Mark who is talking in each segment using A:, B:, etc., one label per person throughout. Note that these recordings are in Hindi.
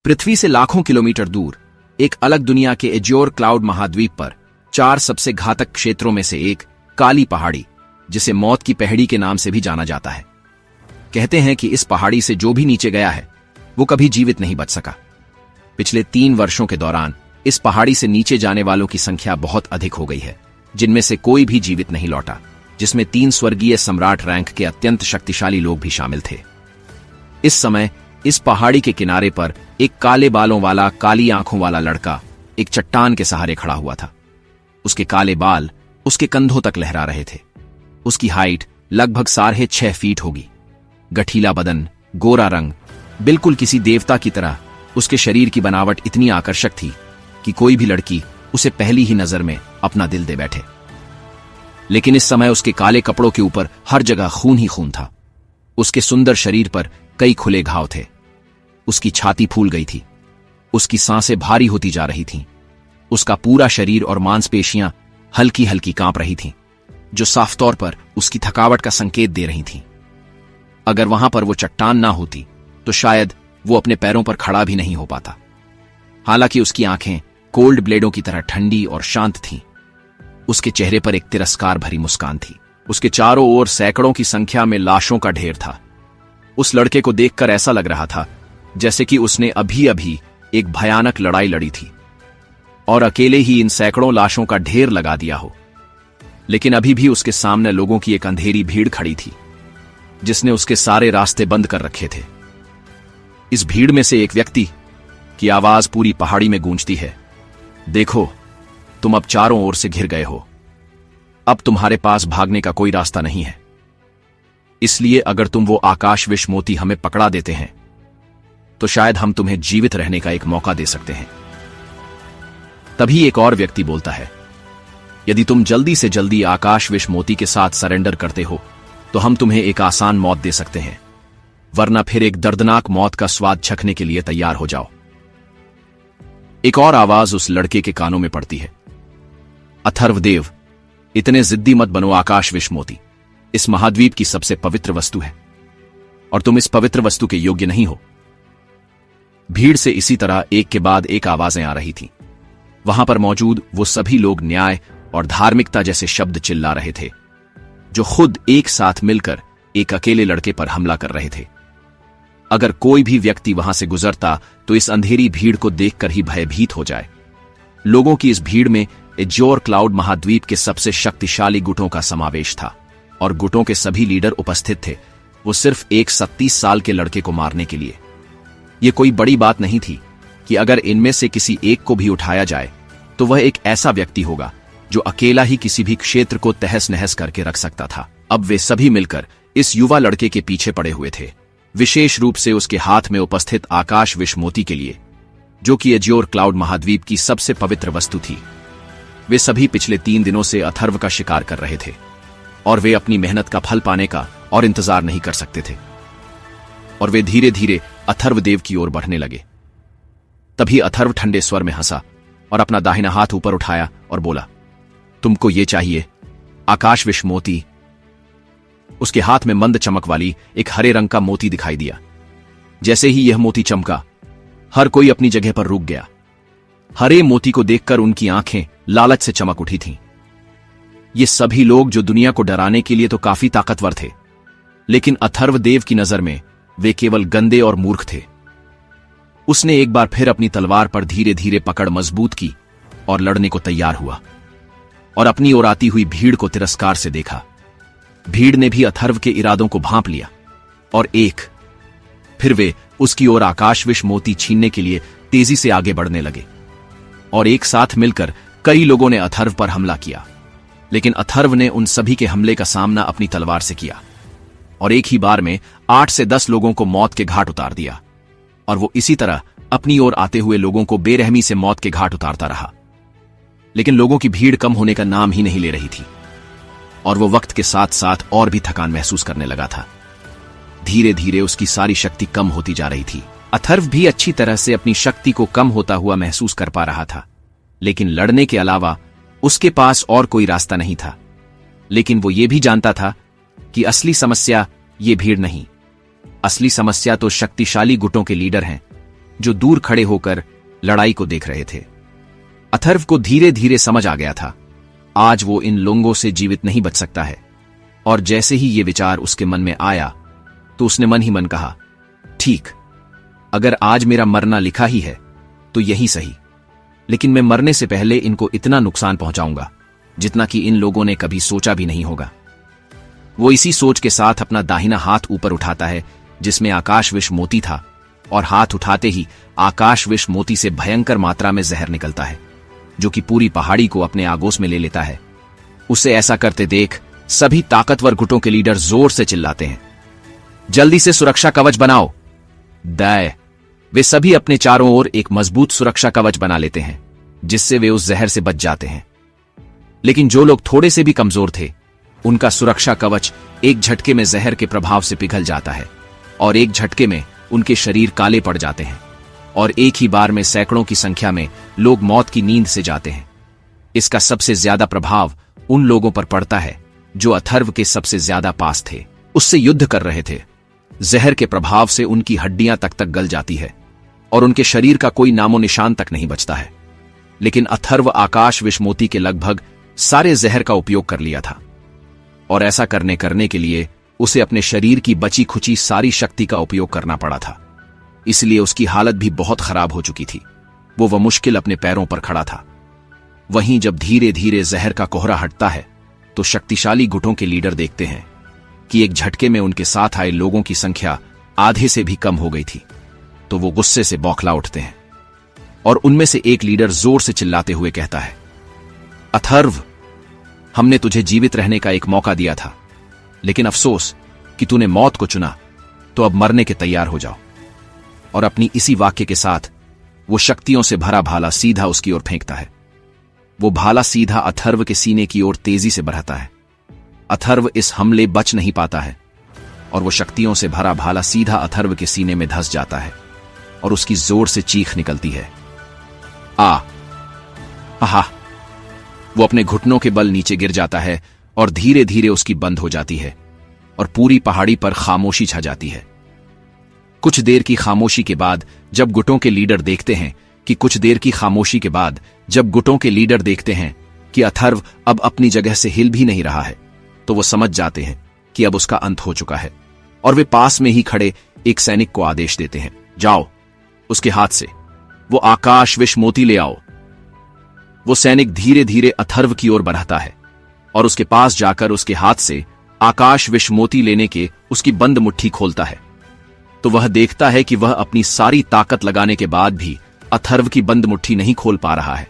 A: पृथ्वी से लाखों किलोमीटर दूर एक अलग दुनिया के एज्योर क्लाउड महाद्वीप पर 4 सबसे घातक क्षेत्रों में से एक काली पहाड़ी, जिसे मौत की पहाड़ी के नाम से भी जाना जाता है। कहते हैं कि इस पहाड़ी से जो भी नीचे गया है वो कभी जीवित नहीं बच सका। पिछले 3 वर्षों के दौरान इस पहाड़ी से नीचे जाने वालों की संख्या बहुत अधिक हो गई है, जिनमें से कोई भी जीवित नहीं लौटा, जिसमें 3 स्वर्गीय सम्राट रैंक के अत्यंत शक्तिशाली लोग भी शामिल थे। इस समय इस पहाड़ी के किनारे पर एक काले बालों वाला, काली आंखों वाला लड़का एक चट्टान के सहारे खड़ा हुआ था। उसके काले बाल उसके कंधों तक लहरा रहे थे। उसकी हाइट लगभग 6.5 फीट होगी। गठीला बदन, गोरा रंग, बिल्कुल किसी देवता की तरह उसके शरीर की बनावट इतनी आकर्षक थी कि कोई भी लड़की उसे पहली ही नजर में अपना दिल दे बैठे। लेकिन इस समय उसके काले कपड़ों के ऊपर हर जगह खून ही खून था। उसके सुंदर शरीर पर कई खुले घाव थे। उसकी छाती फूल गई थी। उसकी सांसें भारी होती जा रही थीं। उसका पूरा शरीर और मांसपेशियां हल्की हल्की कांप रही थीं, जो साफ तौर पर उसकी थकावट का संकेत दे रही थीं। अगर वहां पर वो चट्टान ना होती तो शायद वो अपने पैरों पर खड़ा भी नहीं हो पाता। हालांकि उसकी आंखें कोल्ड ब्लेडों की तरह ठंडी और शांत थीं। उसके चेहरे पर एक तिरस्कार भरी मुस्कान थी। उसके चारों ओर सैकड़ों की संख्या में लाशों का ढेर था। उस लड़के को देखकर ऐसा लग रहा था जैसे कि उसने अभी अभी एक भयानक लड़ाई लड़ी थी और अकेले ही इन सैकड़ों लाशों का ढेर लगा दिया हो। लेकिन अभी भी उसके सामने लोगों की एक अंधेरी भीड़ खड़ी थी, जिसने उसके सारे रास्ते बंद कर रखे थे। इस भीड़ में से एक व्यक्ति की आवाज पूरी पहाड़ी में गूंजती है, देखो, तुम अब चारों ओर से घिर गए हो। अब तुम्हारे पास भागने का कोई रास्ता नहीं है। इसलिए अगर तुम वो आकाश विष मोती हमें पकड़ा देते हैं तो शायद हम तुम्हें जीवित रहने का एक मौका दे सकते हैं। तभी एक और व्यक्ति बोलता है, यदि तुम जल्दी से जल्दी आकाश विष मोती के साथ सरेंडर करते हो तो हम तुम्हें एक आसान मौत दे सकते हैं, वरना फिर एक दर्दनाक मौत का स्वाद चखने के लिए तैयार हो जाओ। एक और आवाज उस लड़के के कानों में पड़ती है, अथर्वदेव, इतने जिद्दी मत बनो। आकाश विष मोती इस महाद्वीप की सबसे पवित्र वस्तु है और तुम इस पवित्र वस्तु के योग्य नहीं हो। भीड़ से इसी तरह एक के बाद एक आवाजें आ रही थीं। वहां पर मौजूद वो सभी लोग न्याय और धार्मिकता जैसे शब्द चिल्ला रहे थे, जो खुद एक साथ मिलकर एक अकेले लड़के पर हमला कर रहे थे। अगर कोई भी व्यक्ति वहां से गुजरता तो इस अंधेरी भीड़ को देखकर ही भयभीत हो जाए। लोगों की इस भीड़ में एज्योर क्लाउड महाद्वीप के सबसे शक्तिशाली गुटों का समावेश था और गुटों के सभी लीडर उपस्थित थे, वो सिर्फ एक 37 साल के लड़के को मारने के लिए। यह कोई बड़ी बात नहीं थी कि अगर इनमें से किसी एक को भी उठाया जाए तो वह एक ऐसा व्यक्ति होगा जो अकेला ही किसी भी क्षेत्र को तहस नहस करके रख सकता था। अब वे सभी मिलकर इस युवा लड़के के पीछे पड़े हुए थे, विशेष रूप से उसके हाथ में उपस्थित आकाश विष मोती के लिए, जो कि एज्योर क्लाउड महाद्वीप की सबसे पवित्र वस्तु थी। वे सभी पिछले 3 दिनों से अथर्व का शिकार कर रहे थे और वे अपनी मेहनत का फल पाने का और इंतजार नहीं कर सकते थे और वे धीरे धीरे अथर्वदेव की ओर बढ़ने लगे। तभी अथर्व ठंडे स्वर में हंसा और अपना दाहिना हाथ ऊपर उठाया और बोला, तुमको ये चाहिए, आकाश विष मोती। उसके हाथ में मंद चमक वाली एक हरे रंग का मोती दिखाई दिया। जैसे ही यह मोती चमका, हर कोई अपनी जगह पर रुक गया। हरे मोती को देखकर उनकी आंखें लालच से चमक उठी थीं। ये सभी लोग जो दुनिया को डराने के लिए तो काफी ताकतवर थे, लेकिन अथर्वदेव की नजर में वे केवल गंदे और मूर्ख थे। उसने एक बार फिर अपनी तलवार पर धीरे धीरे पकड़ मजबूत की और लड़ने को तैयार हुआ और अपनी ओर आती हुई भीड़ को तिरस्कार से देखा। भीड़ ने भी अथर्व के इरादों को भांप लिया और फिर वे उसकी ओर आकाश विष मोती छीनने के लिए तेजी से आगे बढ़ने लगे और एक साथ मिलकर कई लोगों ने अथर्व पर हमला किया। लेकिन अथर्व ने उन सभी के हमले का सामना अपनी तलवार से किया और एक ही बार में 8 से 10 लोगों को मौत के घाट उतार दिया और वो इसी तरह अपनी ओर आते हुए लोगों को बेरहमी से मौत के घाट उतारता रहा। लेकिन लोगों की भीड़ कम होने का नाम ही नहीं ले रही थी और वो वक्त के साथ साथ और भी थकान महसूस करने लगा था। धीरे धीरे उसकी सारी शक्ति कम होती जा रही थी। अथर्व भी अच्छी तरह से अपनी शक्ति को कम होता हुआ महसूस कर पा रहा था, लेकिन लड़ने के अलावा उसके पास और कोई रास्ता नहीं था। लेकिन वो ये भी जानता था कि असली समस्या ये भीड़ नहीं, असली समस्या तो शक्तिशाली गुटों के लीडर हैं जो दूर खड़े होकर लड़ाई को देख रहे थे। अथर्व को धीरे धीरे समझ आ गया था, आज वो इन लोगों से जीवित नहीं बच सकता है। और जैसे ही ये विचार उसके मन में आया तो उसने मन ही मन कहा, ठीक, अगर आज मेरा मरना लिखा ही है तो यही सही, लेकिन मैं मरने से पहले इनको इतना नुकसान पहुंचाऊंगा जितना कि इन लोगों ने कभी सोचा भी नहीं होगा। वो इसी सोच के साथ अपना दाहिना हाथ ऊपर उठाता है जिसमें आकाश विष मोती था, और हाथ उठाते ही आकाश विष मोती से भयंकर मात्रा में जहर निकलता है जो कि पूरी पहाड़ी को अपने आगोश में ले लेता है। उसे ऐसा करते देख सभी ताकतवर गुटों के लीडर जोर से चिल्लाते हैं, जल्दी से सुरक्षा कवच बनाओ। दय वे सभी अपने चारों ओर एक मजबूत सुरक्षा कवच बना लेते हैं जिससे वे उस जहर से बच जाते हैं। लेकिन जो लोग थोड़े से भी कमजोर थे, उनका सुरक्षा कवच एक झटके में जहर के प्रभाव से पिघल जाता है और एक झटके में उनके शरीर काले पड़ जाते हैं और एक ही बार में सैकड़ों की संख्या में लोग मौत की नींद से जाते हैं। इसका सबसे ज्यादा प्रभाव उन लोगों पर पड़ता है जो अथर्व के सबसे ज्यादा पास थे, उससे युद्ध कर रहे थे। जहर के प्रभाव से उनकी हड्डियां तक गल जाती है और उनके शरीर का कोई नामो निशान तक नहीं बचता है। लेकिन अथर्व आकाश विषमोती के लगभग सारे जहर का उपयोग कर लिया था और ऐसा करने के लिए उसे अपने शरीर की बची खुची सारी शक्ति का उपयोग करना पड़ा था। इसलिए उसकी हालत भी बहुत खराब हो चुकी थी। वो मुश्किल अपने पैरों पर खड़ा था। वहीं जब धीरे धीरे जहर का कोहरा हटता है तो शक्तिशाली गुटों के लीडर देखते हैं कि एक झटके में उनके साथ आए लोगों की संख्या आधे से भी कम हो गई थी। तो वो गुस्से से बौखला उठते हैं और उनमें से एक लीडर जोर से चिल्लाते हुए कहता है, अथर्व, हमने तुझे जीवित रहने का एक मौका दिया था, लेकिन अफसोस कि तूने मौत को चुना, तो अब मरने के तैयार हो जाओ। और अपनी इसी वाक्य के साथ वो शक्तियों से भरा भाला सीधा उसकी ओर फेंकता है। वो भाला सीधा अथर्व के सीने की ओर तेजी से बढ़ता है। अथर्व इस हमले बच नहीं पाता है और वो शक्तियों से भरा भाला सीधा अथर्व के सीने में धंस जाता है और उसकी जोर से चीख निकलती है, आहा। वो अपने घुटनों के बल नीचे गिर जाता है और धीरे धीरे उसकी बंद हो जाती है और पूरी पहाड़ी पर खामोशी छा जाती है। कुछ देर की खामोशी के बाद जब गुटों के लीडर देखते हैं कि अथर्व अब अपनी जगह से हिल भी नहीं रहा है, तो वो समझ जाते हैं कि अब उसका अंत हो चुका है और वे पास में ही खड़े एक सैनिक को आदेश देते हैं, जाओ, उसके हाथ से वो आकाश विष मोती ले आओ। वो सैनिक धीरे धीरे अथर्व की ओर बढ़ता है और उसके पास जाकर उसके हाथ से आकाश विष मोती लेने के उसकी बंद मुट्ठी खोलता है। तो वह देखता है कि वह अपनी सारी ताकत लगाने के बाद भी अथर्व की बंद मुट्ठी नहीं खोल पा रहा है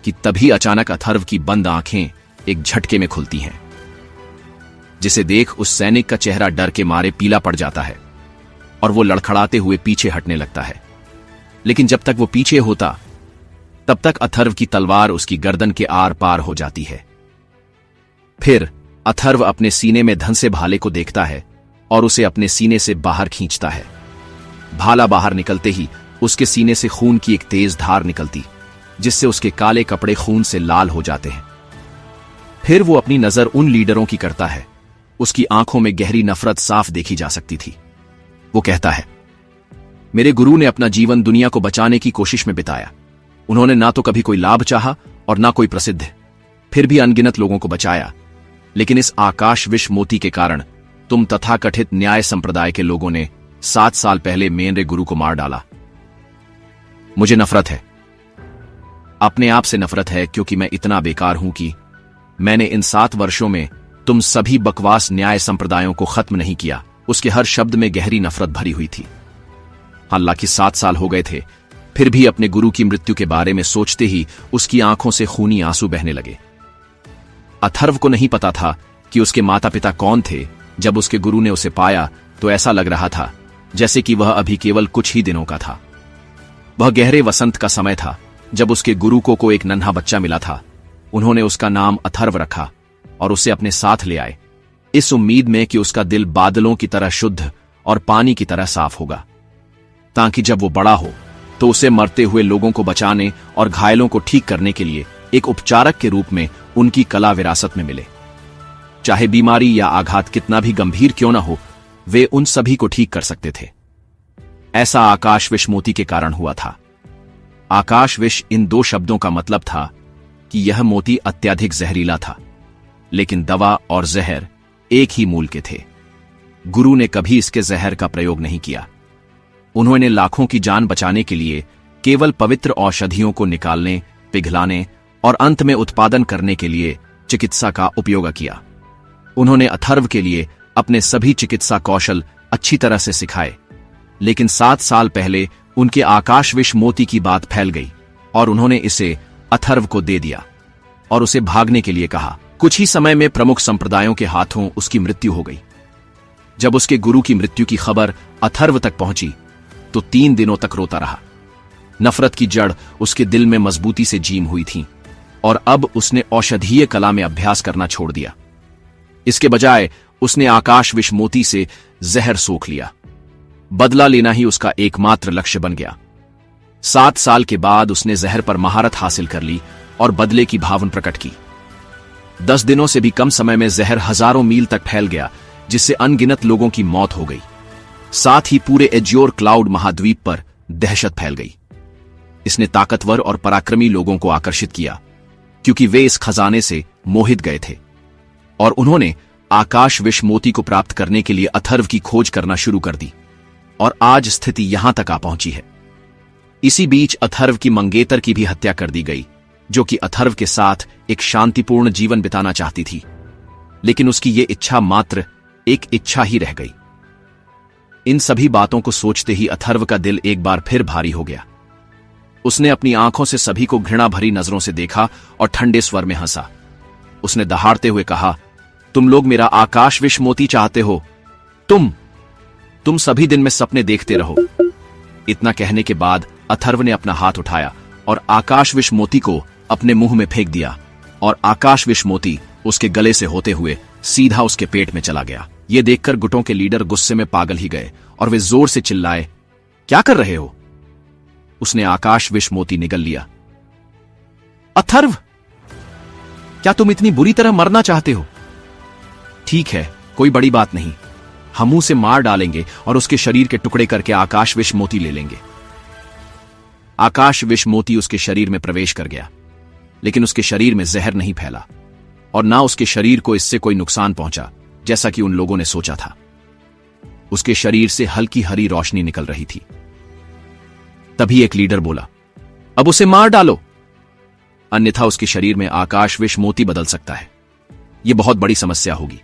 A: कि तभी अचानक अथर्व की बंद आंखें एक झटके में खुलती हैं, जिसे देख उस सैनिक का चेहरा डर के मारे पीला पड़ जाता है और वो लड़खड़ाते हुए पीछे हटने लगता है। लेकिन जब तक वो पीछे होता तब तक अथर्व की तलवार उसकी गर्दन के आर पार हो जाती है। फिर अथर्व अपने सीने में धंसे भाले को देखता है और उसे अपने सीने से बाहर खींचता है। भाला बाहर निकलते ही उसके सीने से खून की एक तेज धार निकलती, जिससे उसके काले कपड़े खून से लाल हो जाते हैं। फिर वो अपनी नजर उन लीडरों की करता है। उसकी आंखों में गहरी नफरत साफ देखी जा सकती थी। वो कहता है, मेरे गुरु ने अपना जीवन दुनिया को बचाने की कोशिश में बिताया। उन्होंने ना तो कभी कोई लाभ चाहा और ना कोई प्रसिद्ध, फिर भी अनगिनत लोगों को बचाया। लेकिन इस आकाश विष मोती के कारण तुम तथाकथित न्याय संप्रदाय के लोगों ने 7 साल पहले मेरे गुरु को मार डाला। मुझे नफरत है, अपने आप से नफरत है, क्योंकि मैं इतना बेकार हूं कि मैंने इन 7 वर्षों में तुम सभी बकवास न्याय संप्रदायों को खत्म नहीं किया। उसके हर शब्द में गहरी नफरत भरी हुई थी। हालांकि 7 साल हो गए थे, फिर भी अपने गुरु की मृत्यु के बारे में सोचते ही उसकी आंखों से खूनी आंसू बहने लगे। अथर्व को नहीं पता था कि उसके माता पिता कौन थे। जब उसके गुरु ने उसे पाया तो ऐसा लग रहा था जैसे कि वह अभी केवल कुछ ही दिनों का था। वह गहरे वसंत का समय था जब उसके गुरु को एक नन्हा बच्चा मिला था। उन्होंने उसका नाम अथर्व रखा और उसे अपने साथ ले आए, इस उम्मीद में कि उसका दिल बादलों की तरह शुद्ध और पानी की तरह साफ होगा, ताकि जब वो बड़ा हो तो उसे मरते हुए लोगों को बचाने और घायलों को ठीक करने के लिए एक उपचारक के रूप में उनकी कला विरासत में मिले। चाहे बीमारी या आघात कितना भी गंभीर क्यों न हो, वे उन सभी को ठीक कर सकते थे। ऐसा आकाश विष मोती के कारण हुआ था। आकाश विष इन दो शब्दों का मतलब था कि यह मोती अत्यधिक जहरीला था, लेकिन दवा और जहर एक ही मूल के थे। गुरु ने कभी इसके जहर का प्रयोग नहीं किया। उन्होंने लाखों की जान बचाने के लिए केवल पवित्र औषधियों को निकालने, पिघलाने और अंत में उत्पादन करने के लिए चिकित्सा का उपयोग किया। उन्होंने अथर्व के लिए अपने सभी चिकित्सा कौशल अच्छी तरह से सिखाए, लेकिन 7 साल पहले उनके आकाश विष मोती की बात फैल गई और उन्होंने इसे अथर्व को दे दिया और उसे भागने के लिए कहा। कुछ ही समय में प्रमुख संप्रदायों के हाथों उसकी मृत्यु हो गई। जब उसके गुरु की मृत्यु की खबर अथर्व तक पहुंची तो 3 दिनों तक रोता रहा। नफरत की जड़ उसके दिल में मजबूती से जीम हुई थी और अब उसने औषधीय कला में अभ्यास करना छोड़ दिया। इसके बजाय उसने आकाश विष मोती से जहर सोख लिया। बदला लेना ही उसका एकमात्र लक्ष्य बन गया। 7 साल के बाद उसने जहर पर महारत हासिल कर ली और बदले की भावना प्रकट की। 10 दिनों से भी कम समय में जहर हजारों मील तक फैल गया, जिससे अनगिनत लोगों की मौत हो गई। साथ ही पूरे एज्योर क्लाउड महाद्वीप पर दहशत फैल गई। इसने ताकतवर और पराक्रमी लोगों को आकर्षित किया, क्योंकि वे इस खजाने से मोहित गए थे और उन्होंने आकाश विष मोती को प्राप्त करने के लिए अथर्व की खोज करना शुरू कर दी और आज स्थिति यहां तक आ पहुंची है। इसी बीच अथर्व की मंगेतर की भी हत्या कर दी गई, जो कि अथर्व के साथ एक शांतिपूर्ण जीवन बिताना चाहती थी, लेकिन उसकी ये इच्छा मात्र एक इच्छा ही रह गई। इन सभी बातों को सोचते ही अथर्व का दिल एक बार फिर भारी हो गया। उसने अपनी आंखों से सभी को घृणा भरी नजरों से देखा और ठंडे स्वर में हंसा। उसने दहाड़ते हुए कहा, तुम लोग मेरा आकाश विष मोती चाहते हो। तुम सभी दिन में सपने देखते रहो। इतना कहने के बाद अथर्व ने अपना हाथ उठाया और आकाश विष मोती को अपने मुंह में फेंक दिया और आकाश विष मोती उसके गले से होते हुए सीधा उसके पेट में चला गया। यह देखकर गुटों के लीडर गुस्से में पागल ही गए और वे जोर से चिल्लाए, क्या कर रहे हो? उसने आकाश विष मोती निगल लिया। अथर्व, क्या तुम इतनी बुरी तरह मरना चाहते हो? ठीक है, कोई बड़ी बात नहीं। हम उसे मार डालेंगे और उसके शरीर के टुकड़े करके आकाश विष मोती ले लेंगे। आकाश विष मोती उसके शरीर में प्रवेश कर गया, लेकिन उसके शरीर में जहर नहीं फैला और ना उसके शरीर को इससे कोई नुकसान पहुंचा, जैसा कि उन लोगों ने सोचा था। उसके शरीर से हल्की हरी रोशनी निकल रही थी। तभी एक लीडर बोला, अब उसे मार डालो, अन्यथा उसके शरीर में आकाश विष मोती बदल सकता है। यह बहुत बड़ी समस्या होगी।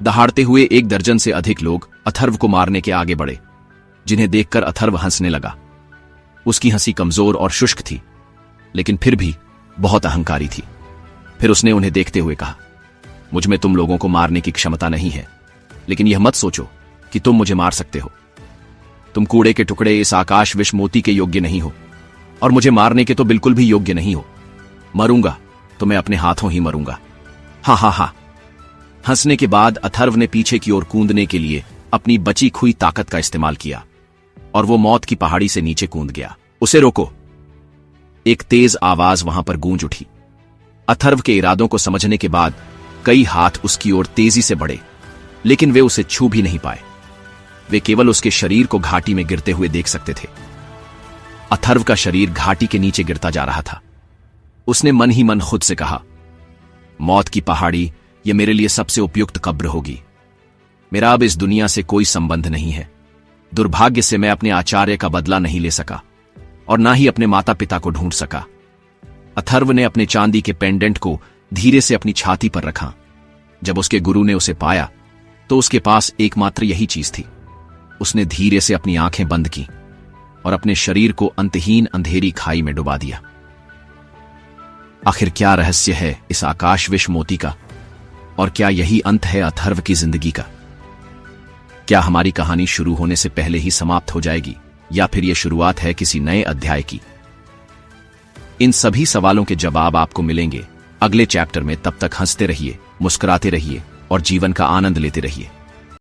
A: दहाड़ते हुए 1 दर्जन से अधिक लोग अथर्व को मारने के आगे बढ़े, जिन्हें देखकर अथर्व हंसने लगा। उसकी हंसी कमजोर और शुष्क थी, लेकिन फिर भी बहुत अहंकारी थी। फिर उसने उन्हें देखते हुए कहा, मुझ में तुम लोगों को मारने की क्षमता नहीं है, लेकिन यह मत सोचो कि तुम मुझे मार सकते हो। तुम कूड़े के टुकड़े इस आकाश विष मोती के योग्य नहीं हो और मुझे मारने के तो बिल्कुल भी योग्य नहीं हो। मरूंगा तो मैं अपने हाथों ही मरूंगा। हाँ हाँ हाँ। हंसने के बाद अथर्व ने पीछे की ओर कूदने के लिए अपनी बची खुई ताकत का इस्तेमाल किया और वो मौत की पहाड़ी से नीचे कूद गया। उसे रोको, एक तेज आवाज वहां पर गूंज उठी। अथर्व के इरादों को समझने के बाद कई हाथ उसकी ओर तेजी से बढ़े, लेकिन वे उसे छू भी नहीं पाए। वे केवल उसके शरीर को घाटी में गिरते हुए देख सकते थे। अथर्व का शरीर घाटी के नीचे गिरता जा रहा था। उसने मन ही मन खुद से कहा, मौत की पहाड़ी यह मेरे लिए सबसे उपयुक्त कब्र होगी। मेरा अब इस दुनिया से कोई संबंध नहीं है। दुर्भाग्य से मैं अपने आचार्य का बदला नहीं ले सका और ना ही अपने माता पिता को ढूंढ सका। अथर्व ने अपने चांदी के पेंडेंट को धीरे से अपनी छाती पर रखा। जब उसके गुरु ने उसे पाया तो उसके पास एकमात्र यही चीज थी। उसने धीरे से अपनी आंखें बंद की और अपने शरीर को अंतहीन अंधेरी खाई में डुबा दिया। आखिर क्या रहस्य है इस आकाश विष मोती का, और क्या यही अंत है अथर्व की जिंदगी का? क्या हमारी कहानी शुरू होने से पहले ही समाप्त हो जाएगी, या फिर यह शुरुआत है किसी नए अध्याय की? इन सभी सवालों के जवाब आपको मिलेंगे अगले चैप्टर में। तब तक हंसते रहिए, मुस्कुराते रहिए और जीवन का आनंद लेते रहिए।